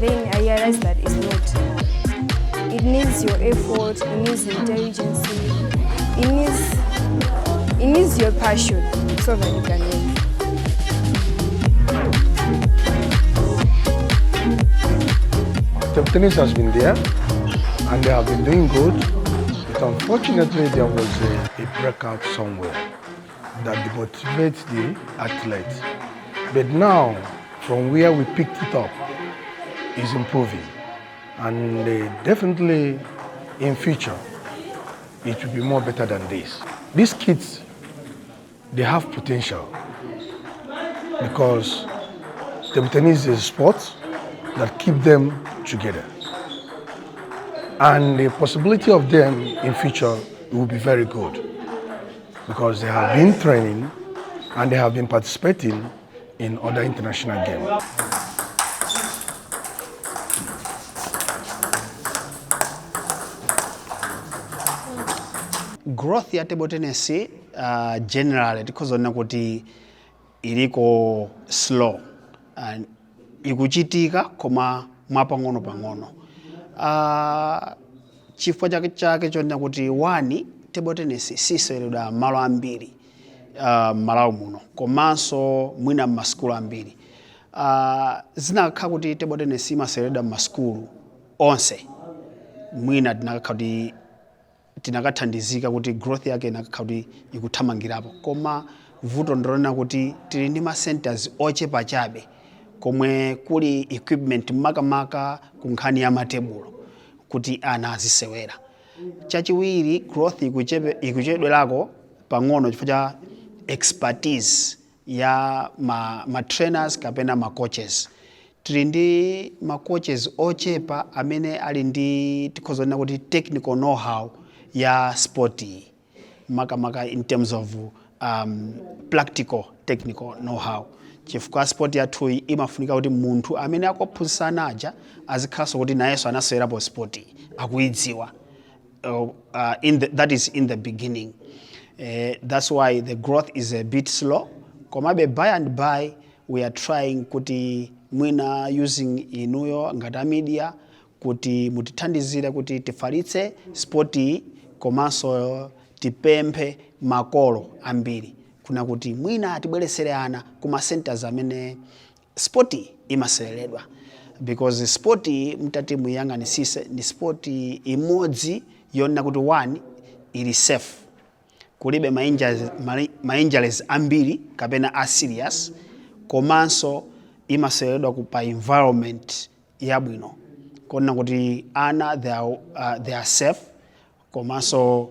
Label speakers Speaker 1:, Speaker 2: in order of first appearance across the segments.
Speaker 1: then I realized that it's not. It needs your effort, it needs intelligence, it needs your passion so that you can win.
Speaker 2: Table tennis has been there and they have been doing good, but unfortunately there was a breakout somewhere that demotivates the athletes. But now, from where we picked it up, is improving. And definitely in future, it will be more better than this. These kids, they have potential because table tennis is a sport that keep them together. And the possibility of them in future will be very good because they have been training and they have been participating in other international games.
Speaker 3: Growth ya table tennis generally tikuzoona kuti iliko slow and ikuchitika koma mwapang'ono pang'ono. Chifukwa chake chonena kuti one table tennis siseweredwa malo ambiri Malawi muno komanso mwina m'masukulu ambiri. Zinakhala kuti table tennis imaseweredwa m'masukulu onse mwina tinakathandizika kuti growth yake inakhala kuti ikuthamangirapo, koma vuto ndilonena kuti tili ndi ma centers ochepa chabe komwe kuli equipment makamaka ku nkhani ya matebulo kuti ana azisewera. Chachiwiri growth ikuchedwerako pang'ono chifukwa cha expertise ya ma trainers kapena ma coaches. Tili ndi ma coaches ochepa amene ali ndi tikhozoona kuti technical know-how ya sport makamaka in terms of practical technical know-how. Chifukwa sport yathu imafunika kuti munthu amene akuphunzitsa aja azikhalanso kuti nayenso anasewerapo sport akuidziwa. That is in the beginning. That's why the growth is a bit slow. Komabe by and by we are trying kuti mwina using inuyo ngati media kuti mutithandizire kuti tifalitse sport komanso tipemphe makolo ambiri kuna kuti mwina atibweresere ana kuma centers amene sport imaseweredwa, because sport mtati muyang'anisise ni sport imodzi yonena kuti one ili safe, kulibe ma injuries ambiri kapena a serious, komanso imaseweredwa pa environment yabwino kona kuti ana they are safe, komanso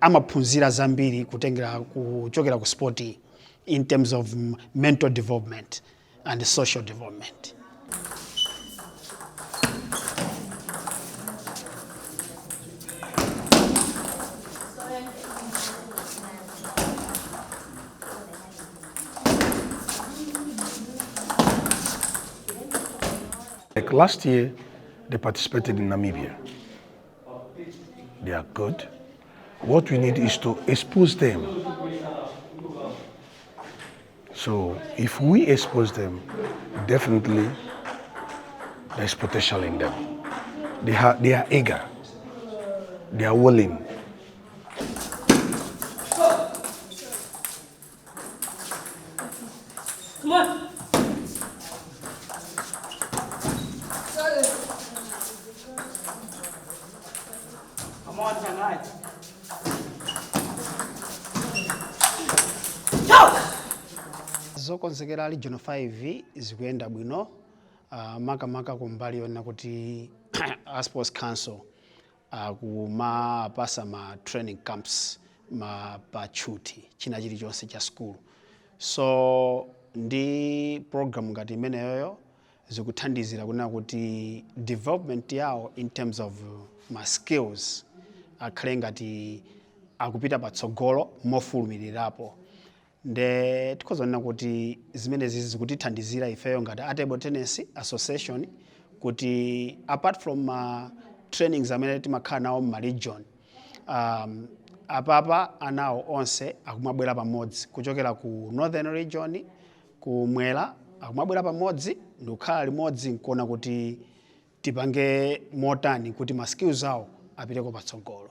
Speaker 3: amaphunzira zambiri kuchokera ku sport in terms of mental development and social development.
Speaker 2: Like last year, they participated in Namibia. They are good. What we need is to expose them. So if we expose them, definitely there's potential in them. They are eager. They are willing.
Speaker 4: Come on. Come on, tonight.
Speaker 3: Zokonzekera Regional 5 zikuyenda bwino, makamaka kumbali yona kuti a Sports Council kumapasa ma training camps pa chuti china chilichonse cha school. So ndi program ngati imeneyo zikuthandizira kuna kuti development yao in terms of ma skills akhale ngati akupita patsogolo mofulumirirapo. Nde tikhozoona kuti zimenezi zikutithandizira ifeyo ngati a Table Tennis Association kuti apart from trainings amene timakhala nawo ma region, apapa anawo onse akumabwera pamodzi kuchokera ku Northern Region, kumwera akumabwera pamodzi, ndikukhala limodzi nkuona kuti tipange motani kuti ma skills awo apiteko patsogolo.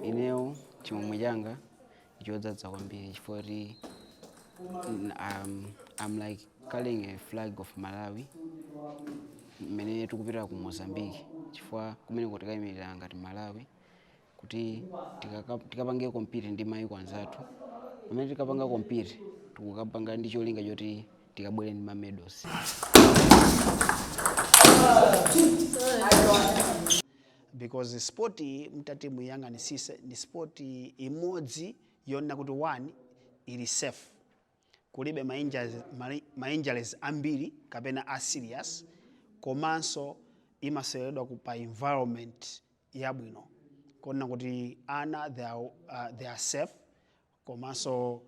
Speaker 5: Ineo chimomwe changa chodzaza kwambiri chifukwa I'm like carrying a flag of Malawi mmene tikupita ku Mozambique chifukwa kumene tikayimira ngati Malawi kuti tikapange compete ndi mayiko anzathu pamene tikapanga compete tikukapanga ndi cholinga choti tikabwere ndi ma medals.
Speaker 3: Because sport mtati muyanga ni sport imodzi yonna kuti one ili safe, kulibe ma injuries ambiri kapena a serious, komanso imaseredwa kupa environment yabwino kona kuti ana they are safe, komanso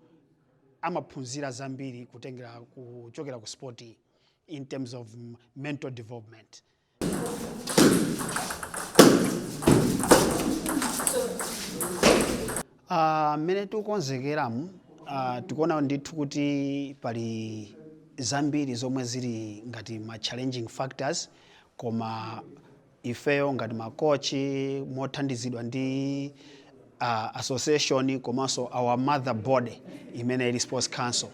Speaker 3: amaphunzira zambiri kuchokera ku sport in terms of mental development. Mene tukonzekeramu tikuona ndithu kuti pali zambiri zomwe zili ngati ma challenging factors, koma ifeyo ngati ma coach mothandizidwa ndi association komanso our mother body imene ili sports council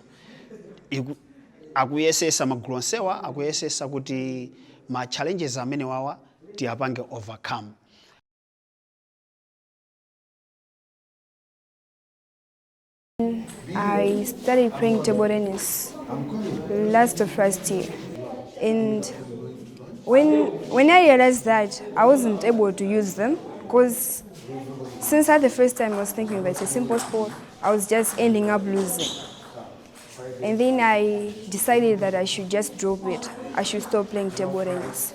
Speaker 3: akuyesesa magulu onsewa akuyesesa kuti ma challenges amene wawa tiyapange overcome.
Speaker 1: I started playing table tennis last year, and when I realized that I wasn't able to use them, because since at the first time I was thinking that it's a simple sport, I was just ending up losing. And then I decided that I should just drop it. I should stop playing table tennis.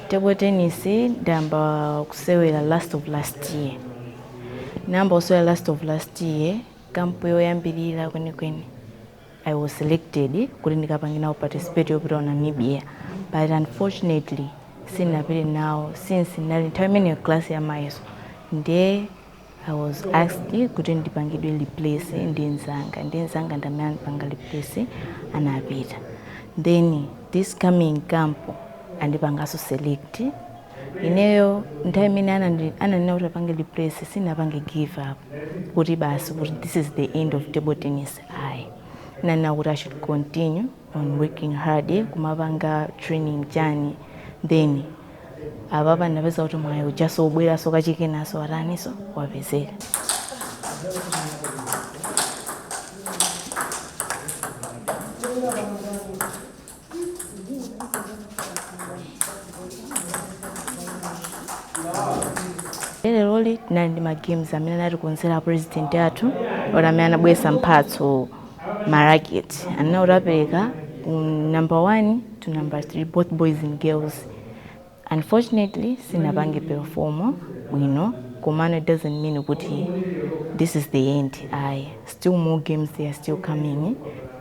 Speaker 6: Table tennis ndamba kusewera last year. Namba osewera last year, kampu yoyambirira kwenikweni. I was selected kuti ndikapangina participate yopita Namibia, but unfortunately sinapite now since nali nthawi class ya mayeso. Nde I was asked kuti ndipangidwe replace ndi nzanga ndamene panga replace anapita. Then this coming camp andipangaso select ineyo nthawi imene ananena kuti apange replace sinapange give up kuti basi kuti this is the end of table tennis. Nana kuti I should continue on working hard kumapanga training chani, then ababa napeza kuti mwayo ujaso ubwera soka chikenaso araniso wapezeka. Lero tinali ma games amene anatikonzera president athu amene anabwesa mphatso ma racket ana urapereka number 1 to number 3 both boys and girls. Unfortunately sinapange perform bwino, komano it doesn't mean kuti this is the end. Still more games they are still coming.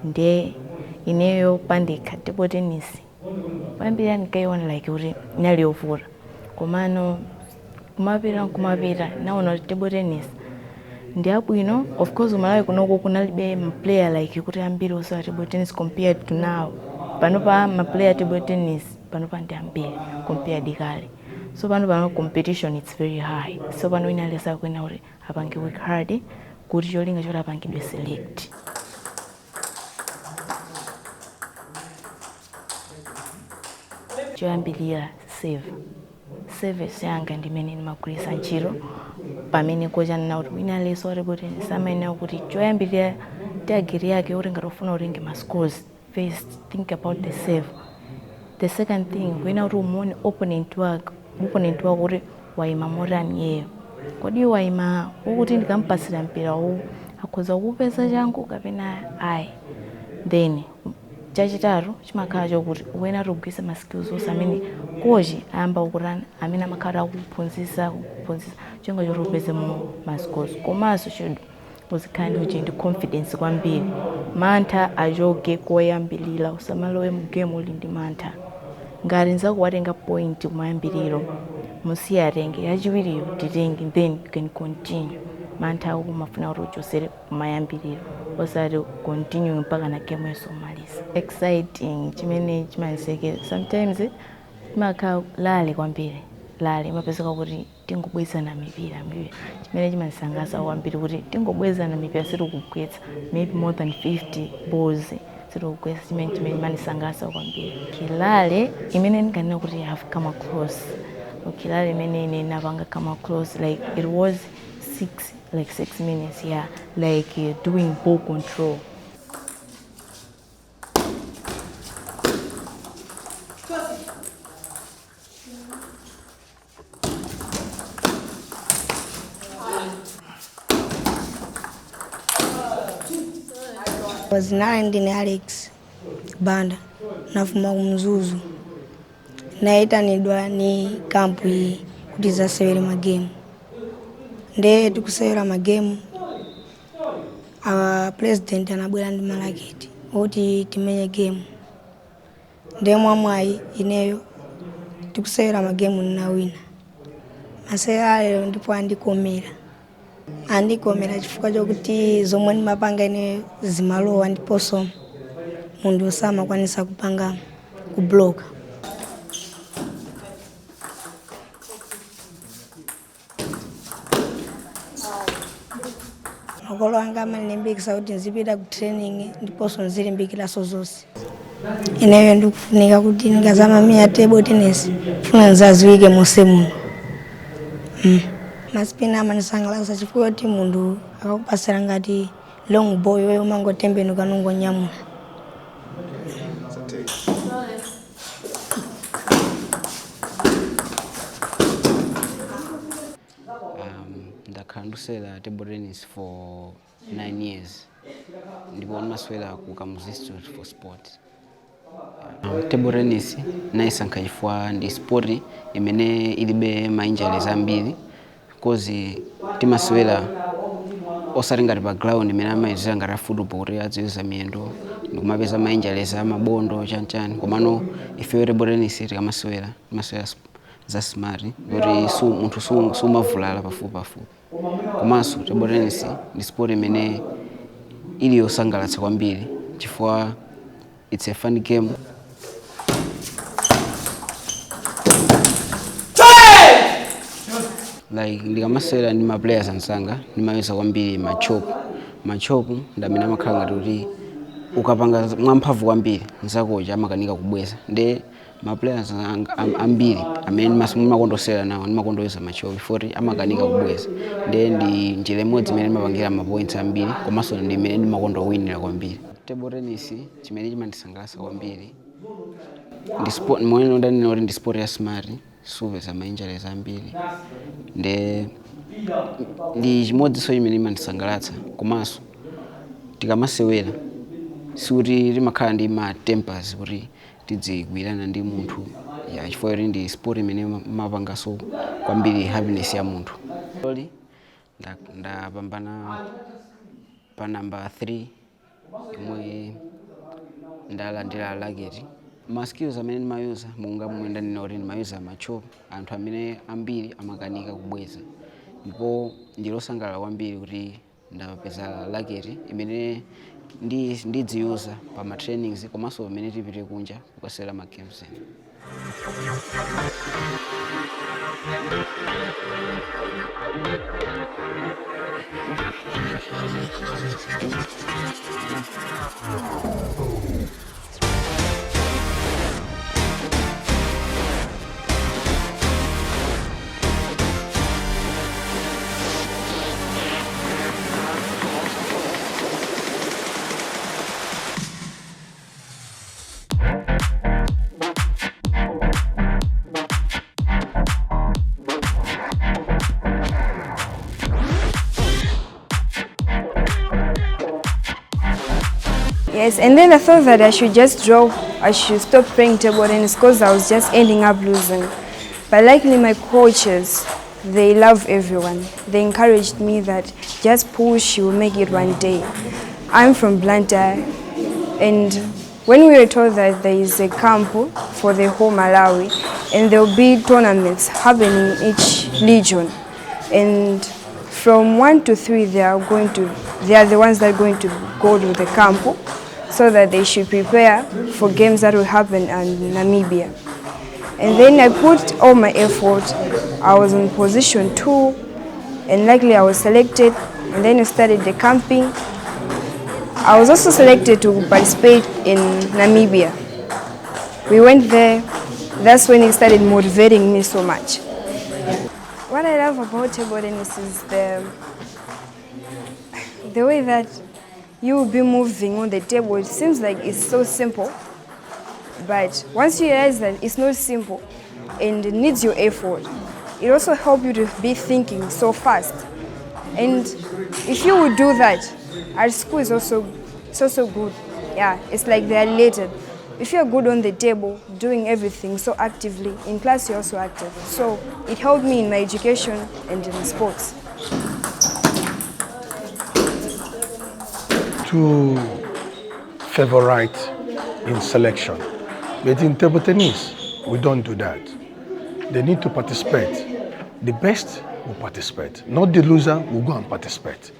Speaker 6: Nde ineyo pandika table tennis pambira nikaiona like kuti nali ovura, komano kumapira naona table tennis ndi abwino. Of course Malawi kunoko kunalibe player like kuti ambiri osa table tennis compared to now, pano pa ma player table tennis pano pa ndi ambiri compared kale. So pano competition it's very high. So pano wina lesa kwena uri apange work hard kuti cholinga choti apangidwe select. Choyambilira service yanga ndimene ndimagwirisa ntchito pamene kocha nina kuti wina leso table tennis amayenera kuti choyambilira target yake uri ngatofuna urenge ma scores. First think about the serve. The second thing wina kuti umuone opponent wako kuti waima motani yeyo. Kodi waima ukuti ndikampasira mpira uwu akhoza kupeza changu kapena ayi. Then chachitatu chimakhala chokuti wena kugwisa ma skills osamene koji ayamba ukurana amene amakhala kuphunzisa chenga choti upeze ma scores. Komanso should uzikhala ndi confidence kwambiri. Mantha ajoge koyambilira usamalowe mu game uli ndi mantha. Ngati nzako watenga point kumayambiliro musiyatenge yachiwiriyo titenge then you can continue. Mantha ako kumafuna kuti uchosere kumayambiliro osati continue mpaka na game yosomaliza. Exciting chimene chimaniseke sometimes chimakhala lale kwambiri. Lale mapezeka kuti tingobwezana mipira chimene chimanisangalatsa kwambiri kuti tingobwezana mipira sitikugwetsa maybe more than 50 balls sitikugwetsa chimene chimanisangalatsa kwambiri. Kilale imene ndikanena kuti I have come across kilale imene ine napanga come across like it was 6 minutes like doing ball control.
Speaker 7: Was ndine Alex Banda nafuma kumzuzu naitanidwa ni kampu iyi kuti zasewere magemu nde tikusewera magemu president anabwera ndi malaketi oti timenye game nde mwamwayi ineyo tikusewera magemu ninawina masewera lero ndipo andikomera chifukwa chokuti zomwe ndimapanga ine zimalowa ndiponso munthu osamakwanisa kupanga kubloka. Makolo anga amanilimbikitsa kuti nzipita ku training ndiponso nzilimbikiraso zonse. Ineyo ndikufunika kuti ndingazamamira table tennis funa nzaziwike monse muno. Masipina amanisangalatsa chifukwa kuti munthu akakupasira ngati long ball yoyo umangotembenuka nungonyamula.
Speaker 5: Ndakhala ndusewera table tennis for 9 years. Ndipo ndimasewera ku Kamuzu Institute for Sport. Table tennis naisankha chifukwa ndi sport imene ilibe mainjuries ambiri because timasewera osati ngati pa ground imene amayizira ngati football kuti adziweza miyendo ndikumapeza mainjuries amabondo chanchani. Komano ife table tennis tikamasewera za smart kuti munthu sumavulala pafupi. Komanso table tennis ndi sport imene ili yosangalatsa kwambiri chifukwa it's a fun game. Like ndikamasewera ndi ma players ansanga ndimayesa kwambiri machopu ndamene amakhala ngati kuti ukapanga mwamphamvu kwambiri nzakocha amakanika kubweza. Nde ma players ambiri amene ndimakondosewera nawo ndimakondoweza machopu foti amakanika kubweza. Nde ndi njira imodzi imene ndimapangira ma points ambiri komanso ndi imene ndimakondowinira kwambiri. Table tennis chimene chimandisangalatsa kwambiri ndi sport mwene ndanena kuti ndi sport ya smart supeza mainjuries ambiri. Ndi chimodzi so chimene chimandisangalatsa komanso tikamasewera sikuti timakhala ndi ma tempers kuti tidzigwirana ndi munthu chifukwa kuti ndi sport imene mapangaso kwambiri happiness ya munthu. Ndapambana pa number 3 imwe ndalandira lageti. Ma skills amene ndimayuza monga momwe ndanena kuti ndimayuza machopu anthu amene ambiri amakanika kubweza. Ndipo ndilosangalala kwambiri kuti ndapeza lageti imene ndidziuza pa ma trainings komanso pamene tipite kunja kukasewera ma games.
Speaker 1: Yes, and then I thought that I should stop playing table tennis because I was just ending up losing. But luckily my coaches, they love everyone. They encouraged me that just push, you will make it one day. I'm from Blantyre, and when we were told that there is a camp for the whole Malawi, and there will be tournaments happening in each region, and from 1 to 3 they are the ones that are going to go to the camp, so that they should prepare for games that will happen in Namibia. And then I put all my effort. I was in position 2, and luckily I was selected, and then I started the camping. I was also selected to participate in Namibia. We went there. That's when it started motivating me so much. What I love about table tennis is the way that you will be moving on the table. It seems like it's so simple, but once you realize that it's not simple and it needs your effort, it also helps you to be thinking so fast. And if you would do that, at school is also good. Yeah, it's like they're related. If you're good on the table, doing everything so actively, in class you're also active. So it helped me in my education and in sports.
Speaker 2: To favorite in selection. But in table tennis, we don't do that. They need to participate. The best will participate, not the loser will go and participate.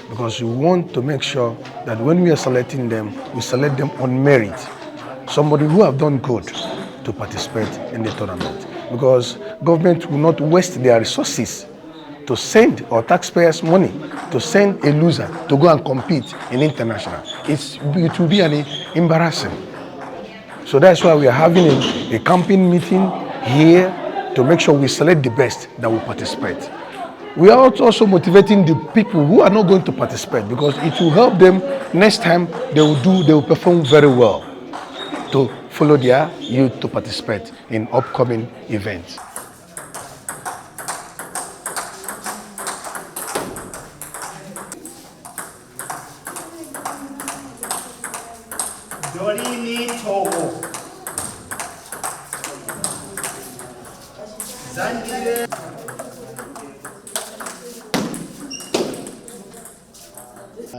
Speaker 2: Because we want to make sure that when we are selecting them, we select them on merit. Somebody who have done good to participate in the tournament. Because government will not waste their resources to send, or taxpayers' money, to send a loser to go and compete in international. It will be embarrassing. So that's why we are having a campaign meeting here to make sure we select the best that will participate. We are also motivating the people who are not going to participate, because it will help them next time. They will perform very well to follow their youth to participate in upcoming events.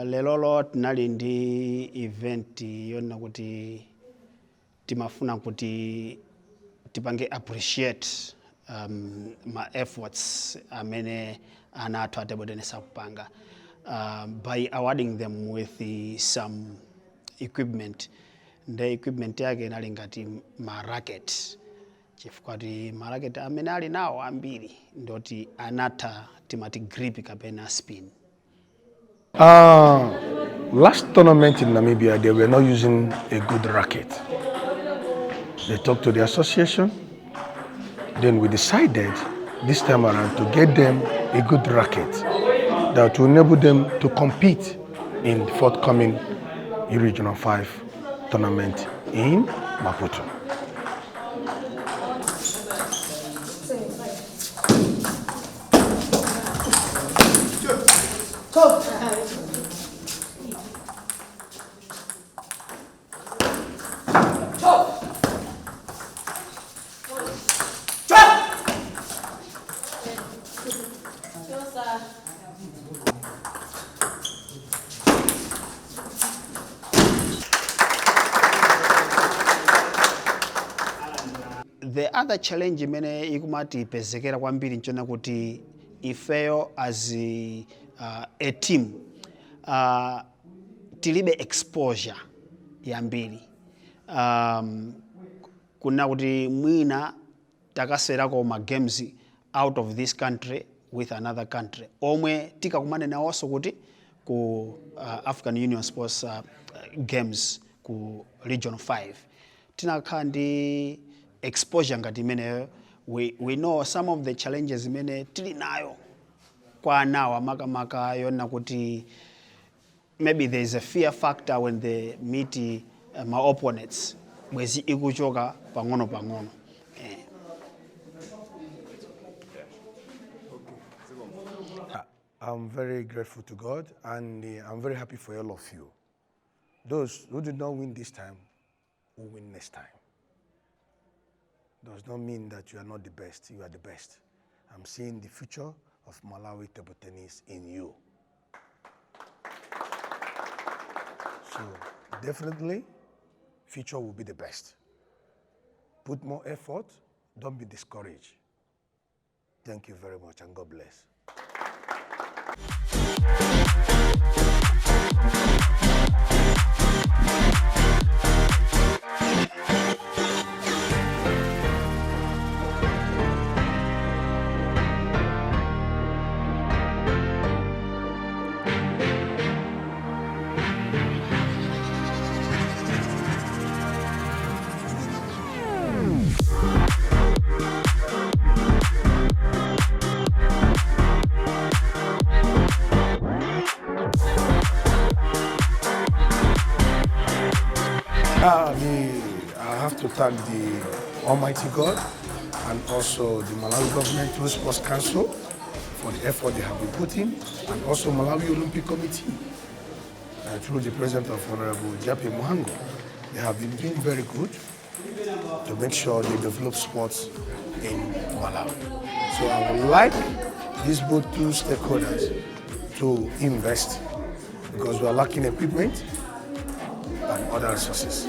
Speaker 3: Lelo tinali ndi event yona kuti timafuna kuti tipange appreciate my efforts amene ana athu table tennis akupanga by awarding them with some equipment. The equipment yake inali ngati ma racket, chifukwa kuti ma racket amene ali nawo ambiri ndoti anatha timati grip kapena spin.
Speaker 2: Last tournament in Namibia, they were not using a good racket. They talked to the association. Then we decided this time around to get them a good racket that will enable them to compete in the forthcoming Regional 5 tournament in Maputo.
Speaker 3: The other challenge imene ikumati pezekera kwambiri nchona kuti ifeyo as a team tilibe exposure yambiri. Kuna kuti mwina takaserako ma games out of this country with another country. Omwe tikakumane nawonso kuti ku African Union Sports Games ku Region 5. Tinakhala ndi exposure ngati imeneyo. We know some of the challenges imene tili nayo kwa anawa makamaka yona kuti maybe there is a fear factor when they meet my opponents. Bwezi ikuchoka pang'ono pang'ono.
Speaker 2: I'm very grateful to God, and I'm very happy for all of you. Those who did not win this time will win next time. Does not mean that you are not the best, you are the best. I'm seeing the future of Malawi table tennis in you. So definitely, future will be the best. Put more effort, don't be discouraged. Thank you very much, and God bless. I have to thank the Almighty God and also the Malawi Government through Sports Council for the effort they have been putting, and also Malawi Olympic Committee through the President of Honorable Japi Muhango. They have been doing very good to make sure they develop sports in Malawi. So I would like these both two stakeholders to invest because we are lacking equipment and other resources.